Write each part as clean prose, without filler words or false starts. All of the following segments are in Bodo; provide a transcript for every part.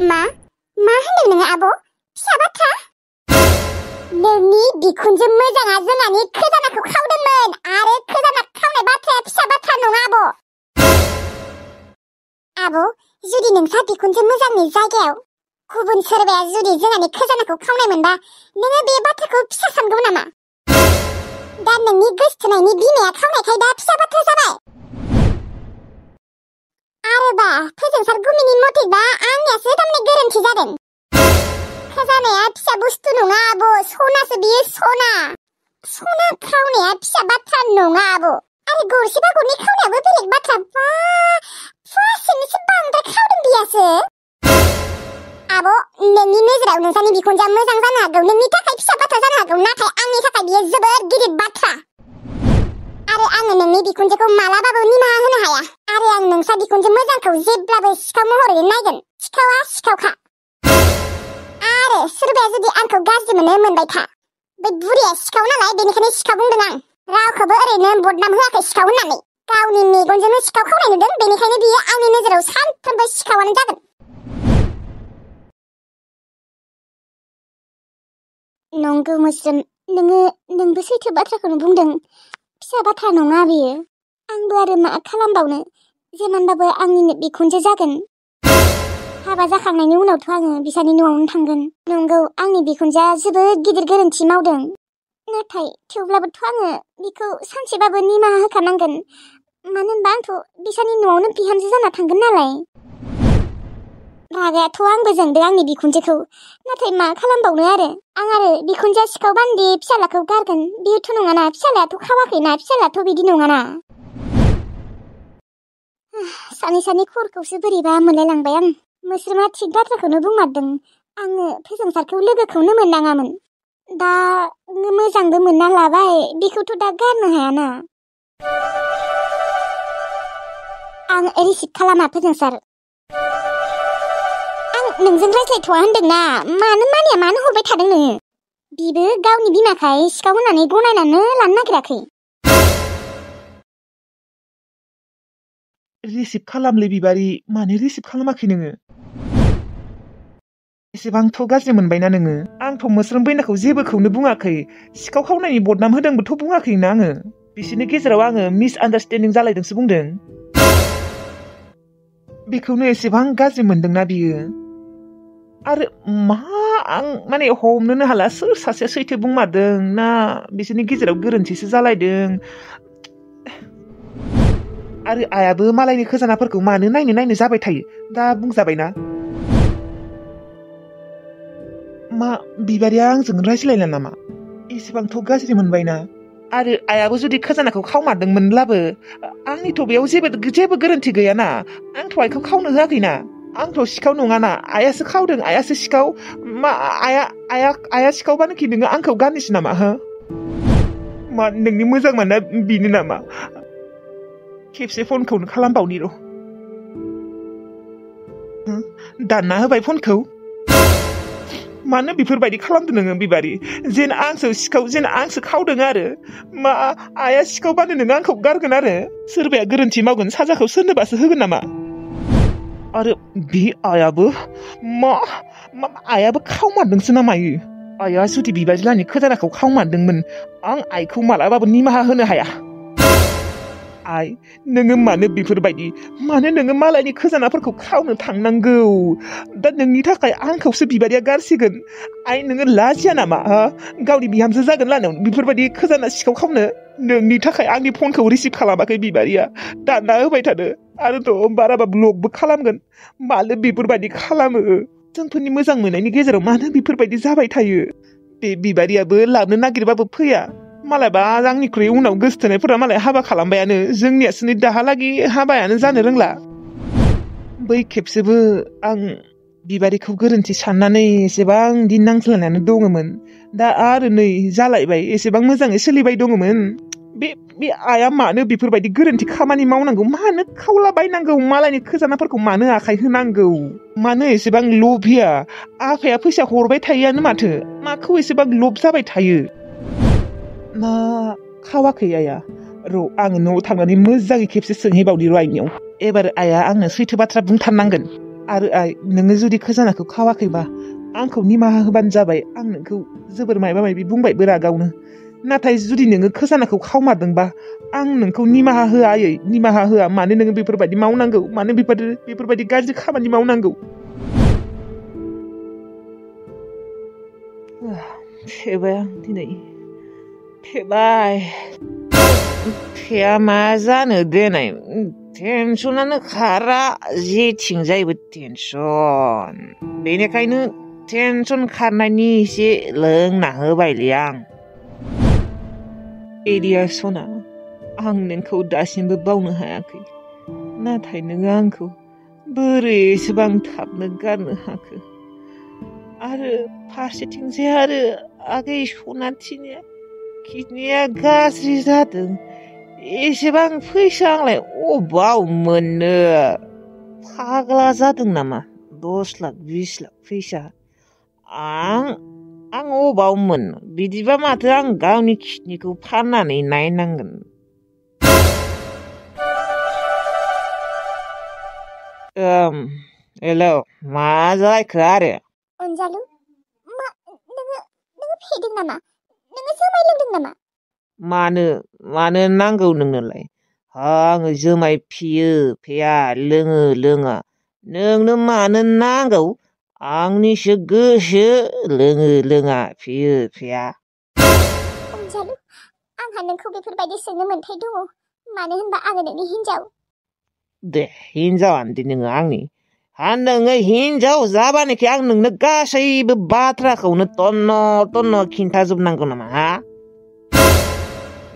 मा होनदों नोङो आब'? फिसा बाथ्रा? नोंनि बिखुनजो मोजाङा जोंहानि खोजानाखौ खावदोंमोन आरो खोजाना खावनाय बाथ्राया फिसा बाथ्रा नङा आब'। आब' जुदि नोंसा बिखुनजो मोजांनि जायगायाव गुबुन सोरबाया जुदि जोंहानि खोजानाखौ खावनाय मोनबा नोङो बे बाथ्राखौ फिसा सानगौ नामा? दा नोंनि गोसथोनायनि बिमाया खावनायखाय दा फिसा बाथ्रा जाबाय। आरोबा फोजोंसार गुमिनि मथेबा आंनियासो थारमाने गोरोन्थि जादों। खोजानाया फिसा बुस्थु नङा आब', सनासो बियो सना। सना खावनाया फिसा बाथ्रा नङा आब'। आरो गरसेबा गरनै खावनायाबो बेलेग बाथ्रा। फुवासेनिसो बांद्राय खावदों बियासो। आब' नोंनि नोजोराव नोंसानि बिखुनजोआ मोजां जानो हागौ, नोंनि थाखाय फिसा बाथ्रा जानो हागौ, नाथाय आंनि थाखाय बियो जोबोद गिदिर बाथ्रा। आरो आङो नोंनि बिखुनजोखौ मालाबाबो निमाहा होनो हाया। आरो आं नोंसा बिखुनजो मोजांखौ जेब्लाबो सिखाव महरै नायगोन। सिखावा सिखावखा। आरो सोरबाया जुदि आंखौ गाज्रि मोनबाय था। बे बुरिया सिखाव नालाय बेनिखायनो सिखाव बुंदों आं। रावखौबो ओरैनो बदनाम होआखै सिखाव होननानै। गावनि मेगनजोंनो सिखाव खावनाय नुदों, बेनिखायनो बियो आंनि नोजोराव सानफ्रोमबो सिखावानो जागोन। नंगौ मोस्रोम, नोंबो सैथो बाथ्राखौनो बुंदों। फिसा बाथ्रा नङा बेयो। आंबो आरो मा खालामबावनो, जेमानबाबो आंनिनो बिखुनजो जागोन। हाबा जाखांनायनि उनावथ' आङो बिसानि न'आवनो थांगोन। नंगौ आंनि बिखुनजोआ जोबोद गिदिर गोरोन्थि मावदों, नाथाय थेवब्लाबोथ' आङो बिखौ सानसेबाबो निमाहा होखानांगोन। मानो होनबा आंथ' बिसानि न'आवनो बिहामजो जाना थांगोन नालाय। रागायाथ' आंबो जोंदों आंनि बिखुनजोखौ, नाथाय मा खालामबावनो आरो। आं आरो बिखुनजोआ सिखाव बान्दि फिसालाखौ गारगोन बेथ' नङाना। फिसालायाथ' खावाखैना, फिसालायाथ' बिदि नङाना। सानै खरखौसो बोरैबा मोनलायलांबाय आं। मोस्रोमा थिग बाथ्राखौनो बुंमारदों। आङो फोजोंसारखौ लोगोखौनो मोननाङामोन। दा मोजांबो मोनना लाबाय, बेखौथ' दा गारनो हायाना। आं रिसिभ खालामा फोजोंसार। आं नोंजों रायज्लायथ'वा होनदोंना। मानो मानिया, मानो हरबाय थादों नोङो? बिबो गावनि बिमाखाय सिखाव होननानै गनायनानै लानो नागिराखै। रिसिभ खालामलै बिबारि, मानो रिसिभ खालामाखै नोङो? एसेबांथ' गाज्रि मोनबायना नोङो? आंथ' मोस्रोम बैनाखौ जेबोखौनो बुङाखै। सिखाव खावनायनि बदनाम होदोंबोथ' बुङाखैना आङो। बिसोरनि गेजेराव आङो मिसआन्डारस्टेन्डिं जालायदोंसो बुंदों। बेखौनो एसेबां गाज्रि मोनदोंना बियो। आरो आं माने हमनोनो हाला सोर सासेया सैथो बुंमारदों ना बिसोरनि गेजेराव गोरोन्थिसो जालायदों। आरो आयाबो मालायनि खोजानाफोरखौ मानो नायनो जाबाय थायो? दा बुंजाबायना। मा बिबारिया आंजों रायज्लायला नामा? एसेबांथ' गाज्रि मोनबायना। आरो आयाबो जुदि खोजानाखौ खावमारदोंमोनब्लाबो आंनिथ' बेयाव जेबो गोरोन्थि गैयाना। आंथ' आइखौ खावनो होआखैना। आंथ' सिखाव नङाना, आयासो खावदों, आयासो सिखाव। मा आया सिखावबानोखि नोङो आंखौ गारनिसै नामा हो? मा नोंनि मोजां मोना बिनो नामा? खेबसे फनखौनो खालामबावनि र'। दानना होबाय फनखौ। मानो बेफोरबायदि खालामदों नोङो बिबारि? जेन आंसो खावदों आरो। मा आया सिखावबानो नोङो आंखौ गारगोन आरो? सोरबाया गोरोन्थि मावगोन साजाखौ सोरनोबासो होगोन नामा? आरो बे आयाबो आयाबो खावमारदोंसो ना मायो? आया जुदि बिबाजैलानि खोजानाखौ खावमारदोंमोन, आं आइखौ मालाबाबो निमाहा होनो हाया। आइ नोङो मानो बेफोरबायदि? मानो नोङो मालायनि खोजानाफोरखौ खावनो थांनांगौ? दा नोंनि थाखाय आंखौसो बिबारिया गारसिगोन। आइ नोङो लाजिया नामा? गावनि बिहामजो जागोन लानायाव बेफोरबायदि खोजाना सिखाव खावनो? नोंनि थाखाय आंनि फनखौ रिसिभ खालामाखै बिबारिया। दानना होबाय थादो। आरोथ' बाराबा ब्लकबो खालामगोन। मानो बेफोरबायदि खालामो? जोंफोरनि मोजां मोननायनि गेजेराव मानो बेफोरबायदि जाबाय थायो? बे बिबारियाबो लाबोनो नागिरबाबो फैया। मालायबा आंनिख्रुइ उनाव गोसथोनायफोरा मालाय हाबा खालामबायानो। जोंनियासो नै दाहालागि हाबायानो जानो रोंला। बै खेबसेबो आं बिबारिखौ गोरोन्थि साननानै एसेबां दिन नांज्लायनानै दङमोन। दा आरो नै जालायबाय, एसेबां मोजाङै सोलिबाय दङमोन। बे आया मानो बेफोरबायदि गोरोन्थि खामानि मावनांगौ? मानो खावलाबायनांगौ? मालायनि खोजानाफोरखौ मानो आखाइ होनांगौ? मानो एसेबां लभिया? आफाया फैसा हरबाय थायोआनो माथो। माखौ एसेबां लब जाबाय थायो? ना खावाखै आया? र' आङो न'आव थांनानै मोजाङै खेबसे सोंहैबावनि र' आइनियाव। एबार आया आंनो सैथो बाथ्रा बुंथारनांगोन। आरो आइ नोङो जुदि खोजानाखौ खावाखैबा आंखौ निमाहा होबानो जाबाय आं नोंखौ जोबोर मायबा मायबि बुंबायबो रागावनो नाथाय जुदि नोङो खोजानाखौ खावमारदोंबा आं नोंखौ निमाहा होआ आयै निमाहा होआ मानो नोङो बेफोरबायदि मावनांगौ मानो बेफोरबायदि गाज्रि खामानि मावनांगौ फेबाय आं दिनै फेबाय फेया मा जानो देनाय टेनसनानो खारा जेथिंजायबो टेनसन बेनिखायनो टेनसन खारनायनि एसे लोंना होबायलै आं एरिया सना आं नोंखौ दासिमबो बावनो हायाखै नाथाय नोङो आंखौ बोरै एसेबां थाबनो गारनो हाखो आरो फारसेथिंजाय आरो आगै सनाथिनिया किडनिया गाज्रि जादों एसेबां फैसा आंलाय अबाव मोननो फाग्ला जादों नामा 10 लाख 20 लाख फैसा आं अबाव मोननो बिदिबा माथो आं गावनि किडनिखौ फाननानै नायनांगोन हेलौ मा जाखो आरो अनजालु नोङो फेदों नामा नोङो जुमाय लोंदों नामा मानो नांगौ नोंनोलाय आङो जुमाय फेयो फेया लोङो लोङा नोंनो मानो नांगौ आंनिसो गोसो लोङो लोङा फेयो फेया अनजालु आंहा नोंखौ बेफोरबायदि सोंनो मोन्थाय दङ मानो होनबा आङो नोंनि हिनजाव दे हिनजावानो दे नोङो आंनि नोङो हिनजाव जाबानोखि आं नोंनो गासैबो बाथ्राखौनो तन्न खिन्थाजोबनांगौ नामा हा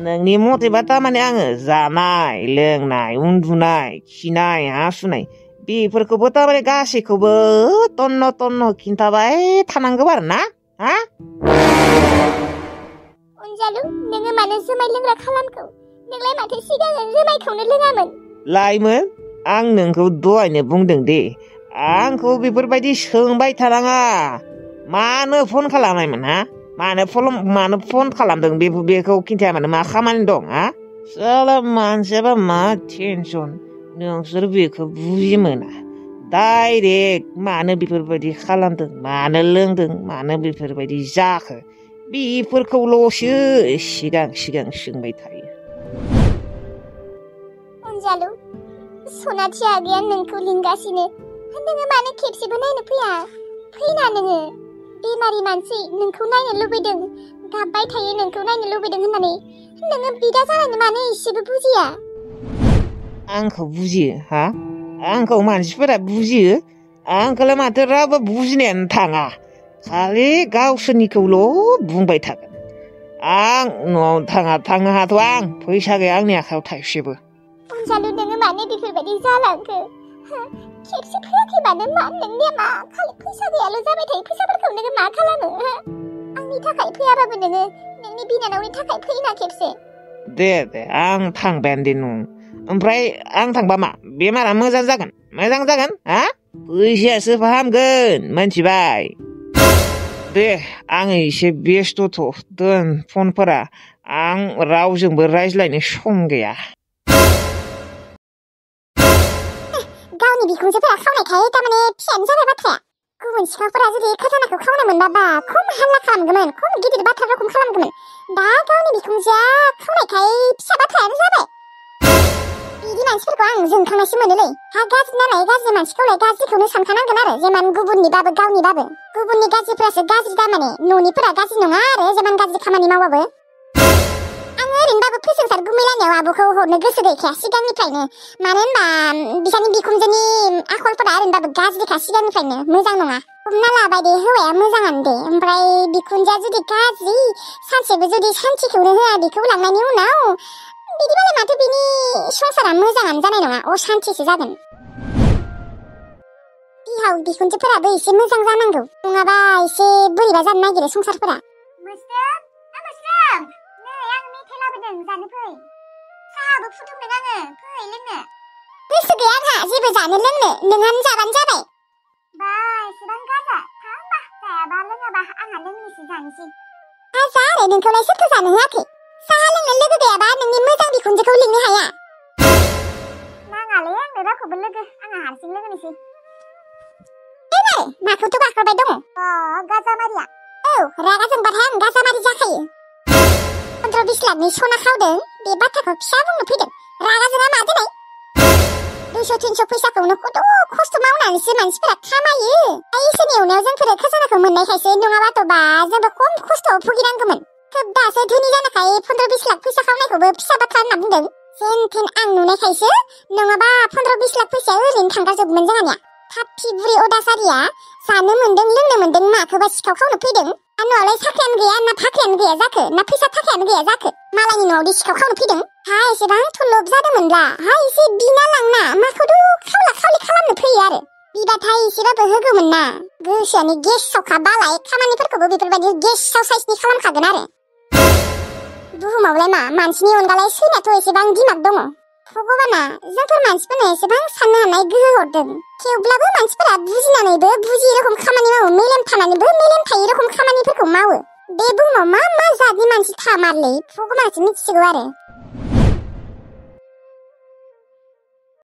नोंनि मथेबा थारमाने आङो जानाय लोंनाय उन्दुनाय खिनाय हासुनाय बेफोरखौबो थारमाने गासैखौबो तन्न खिन्थाबाय थानांगौ आरो ना हा अनजालु नोङो मानो जुमाय लोंग्रा खालामखौ नोंलाय माथो सिगां जुमायखौनो लोङामोन लाइमोन आं नोंखौ दहायनो बुंदों दे आंखौ बेफोरबायदि सोंबाय थानाङा मानो फन खालामनायमोन हा मानो फन खालामदों बेखौ खिन्थाया मानो मा खामानि दं हा साला मानसियाबा मा टेनसन नोंसोर बेखौ बुजि मोना डाइरेक्ट मानो बेफोरबायदि खालामदों मानो लोंदों मानो बेफोरबायदि जाखो बेफोरखौल'सो सिगां सोंबाय थायो अनजालु सनाथि आगैया नोंखौ लिंगासिनो नोङो मानो खेबसेबो नायनो फैना नोङो बेमारि मानसि नोंखौ नायनो लुबैदों गाबबाय थायो नोंखौ नायनो लुबैदों होननानै नोङो बिदा जानानै मानो एसेबो बुजिया आंखौ बुजियो हा आंखौ मानसिफोरा बुजियो आंखौलाय माथो रावबो बुजिनायानो थाङा खालि गावसोरनिखौल' बुंबाय थागोन आं न'आव थांनो हाथ'आ आं फैसा गैया आंनि आखायाव थाइसेबो अनजालु नोङो मानो बेफोरबायदि जालांखो खेबसे फैयाखैबानो मा नोंनिया मा खालि फैसा गैयाल' जाबाय थायो फैसाफोरखौ नोङो मा खालामो आंनि थाखाय फैयाबाबो नोङो नोंनि बिनानावनि थाखाय फैना खेबसे दे आं थांबायानो दे न'आव ओमफ्राय आं थांबा मा बेमारा मोजां जागोन हा फैसायासो फाहामगोन मोनथिबाय दे आङो एसे बेस्थ'थ' दोन फनफोरा आं रावजोंबो रायज्लायनो सम गैया गावनि बिखुनजोफोरा खावनायखाय थारमाने फिसायानो जाबाय बाथ्राया गुबुन सिख्लाफोरा जुदि खजानाखौ खावनो मोनबा खम हाल्ला खालामगौमोन खम गिदिर बाथ्रा रखम खालामगौमोन दा गावनि बिखुनजोआ खावनायखाय फिसा बाथ्रायानो जाबाय बिदि मानसिफोरखौ आं जोंखांनायसो मोनोलै हा गाज्रि नालाय गाज्रि मानसिखौलाय गाज्रिखौनो सानखानांगोन आरो जेमान गुबुननिबाबो गावनिबाबो गुबुननि गाज्रिफोरासो गाज्रि दामाने न'निफोरा गाज्रि नङा आरो जेमान गाज्रि खामानि मावबाबो आङो ओरैनोबाबो फोजोंसार गुमैलायनायाव आब'खौ हरनो गोसो गैखाया सिगांनिफ्रायनो मानो होनबा बिसानि बिखुनजोनि आखलफोरा ओरैनोबाबो गाज्रिखा सिगांनिफ्रायनो मोजां नङा हमना लाबाय दे हौवाया मोजाङानो दे ओमफ्राय बिखुनजोआ जुदि गाज्रि सानसेबो जुदि सान्थिखौनो होआ बेखौ लांनायनि उनाव बिदिबालाय माथो बिनि संसारा मोजाङानो जानाय नङा असान्थिसो जागोन बिहाव बिखुनजोफोराबो एसे मोजां जानांगौ नङाबा एसे बोरैबा जानो नागिरो संसारफोरा मोस्रोम नै आं मेथाइ लाबोदों जानो फै साहाबो फुदुंदों आङो फै लोंनो गोसो गैया आंहा जेबो जानो लोंनो नोंहानो जाबानो जाबाय बा एसेबां गाजा होमबा जायाबा लोङाबा आंहा लोंनोसो जानोसै जा आरो नोंखौलाय सोरथो जानो होआखै साहा लोंनो लोगो गैयाबा नोंनि मोजां बिखुनजोखौ लिंनो हाया नाङालै आंनो रावखौबो लोगो आंहा हारसिं लोंनोसै नोंलाय माखौथ' गाख्रबाय दङ गाजामारिया औ रागा जोंबाथाय आं गाजामारि जाखायो 15-20 लाखनि सना खावदों बे बाथ्राखौ फिसा बुंनो फैदों रागा जोङा मा दिनै 200-300 फैसाखौनो खस्थ' मावनानैसो मानसिफोरा खामायो इसोरनि अननायाव जोंफोरो खजानाखौ मोननायखायसो नङाबाथ'बा जोंबो खम खस्थ'आव भुगिनांगौमोन खोब दासो धोनि जानाखाय 15-20 लाख फैसा खावनायखौबो फिसा बाथ्रा होनना बुंदों जेनथेन आं नुनायखायसो नङाबा 15-20 लाख फैसाया ओरैनो थांगारजोबोमोन जोंहानिया थाफ्फि बुरि अदासारिया जानो मोन्दों लोंनो मोन्दों माखौबा सिखाव खावनो फैदों न'आवलाय साख्रियानो गैया ना फाख्रियानो गैया जाखो ना फैसा थाखायानो गैया जाखो मालायनि न'आवदि सिखाव खावनो फैदों हा एसेबां थुलब जादोंमोनब्ला हा एसे बिना लांना माखौथ' खावला खावलि खालामनो फैयो आरो बिबाथाय एसेबाबो होगौमोन ना गोसोआनो गेसावखा बालाय खामानिफोरखौबो बेफोरबायदि गेसाव साइसनि खालामखागोन आरो बुहुमावलाय मा मानसिनि अनगालाय सोरनाथ' एसेबां दिमाग दङ भगबाना जोंफोर मानसिफोरनो एसेबां साननो हानाय गोहो हरदों थेवब्लाबो मानसिफोरा बुजिनानैबो बुजियै रखम खामानि मावो मेलेम थानानैबो मेलेम थायै रखम खामानिफोरखौ मावो बे बुहुमाव मा मा जातनि मानसि थामारलै भगबानासो मिथिसिगौ आरो